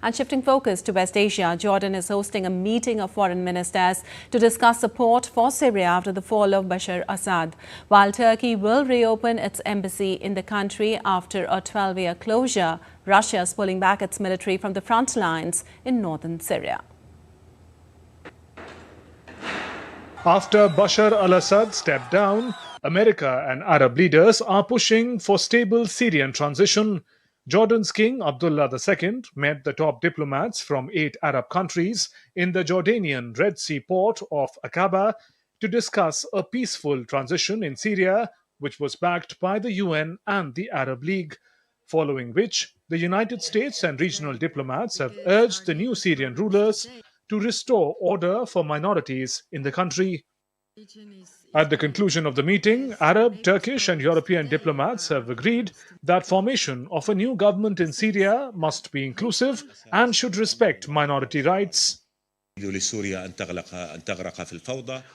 And shifting focus to West Asia, Jordan is hosting a meeting of foreign ministers to discuss support for Syria after the fall of Bashar al-Assad, while Turkey will reopen its embassy in the country after a 12-year closure. Russia is pulling back its military from the front lines in northern Syria. After Bashar al-Assad stepped down, America and Arab leaders are pushing for stable Syrian transition. Jordan's King Abdullah II met the top diplomats from 8 Arab countries in the Jordanian Red Sea port of Aqaba to discuss a peaceful transition in Syria, which was backed by the UN and the Arab League, following which the United States and regional diplomats have urged the new Syrian rulers to restore order for minorities in the country. At the conclusion of the meeting, Arab, Turkish and European diplomats have agreed that formation of a new government in Syria must be inclusive and should respect minority rights.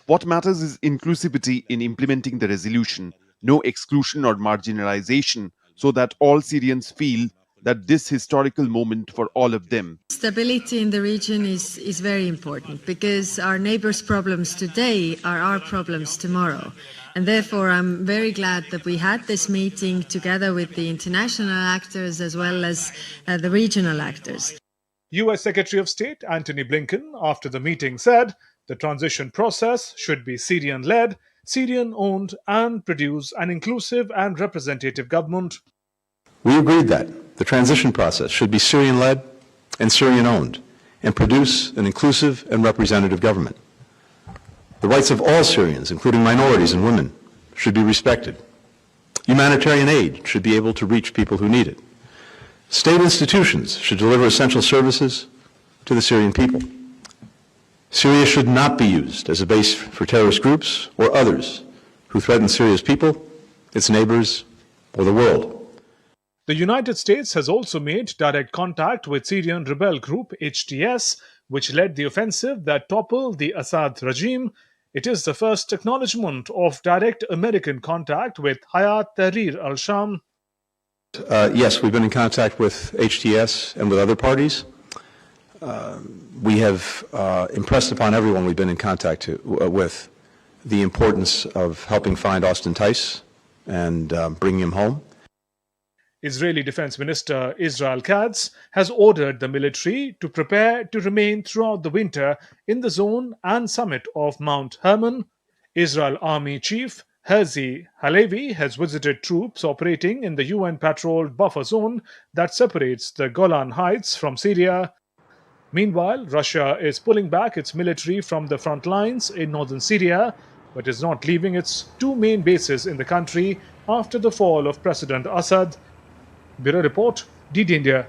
What matters is inclusivity in implementing the resolution, no exclusion or marginalization, so that all Syrians feel that this historical moment for all of them. Stability in the region is very important because our neighbors' problems today are our problems tomorrow. And therefore, I'm very glad that we had this meeting together with the international actors as well as the regional actors. US Secretary of State Antony Blinken, after the meeting, said the transition process should be Syrian-led, Syrian-owned, and produce an inclusive and representative government. We agreed that the transition process should be Syrian-led and Syrian-owned and produce an inclusive and representative government. The rights of all Syrians, including minorities and women, should be respected. Humanitarian aid should be able to reach people who need it. State institutions should deliver essential services to the Syrian people. Syria should not be used as a base for terrorist groups or others who threaten Syria's people, its neighbors, or the world. The United States has also made direct contact with Syrian rebel group HTS, which led the offensive that toppled the Assad regime. It is the first acknowledgement of direct American contact with Hayat Tahrir al-Sham. Yes, we've been in contact with HTS and with other parties. We have impressed upon everyone we've been in contact with the importance of helping find Austin Tice and bringing him home. Israeli Defense Minister Israel Katz has ordered the military to prepare to remain throughout the winter in the zone and summit of Mount Hermon. Israel Army Chief Herzi Halevi has visited troops operating in the UN-patrolled buffer zone that separates the Golan Heights from Syria. Meanwhile, Russia is pulling back its military from the front lines in northern Syria, but is not leaving its 2 main bases in the country after the fall of President Assad. Bureau Report, DD India.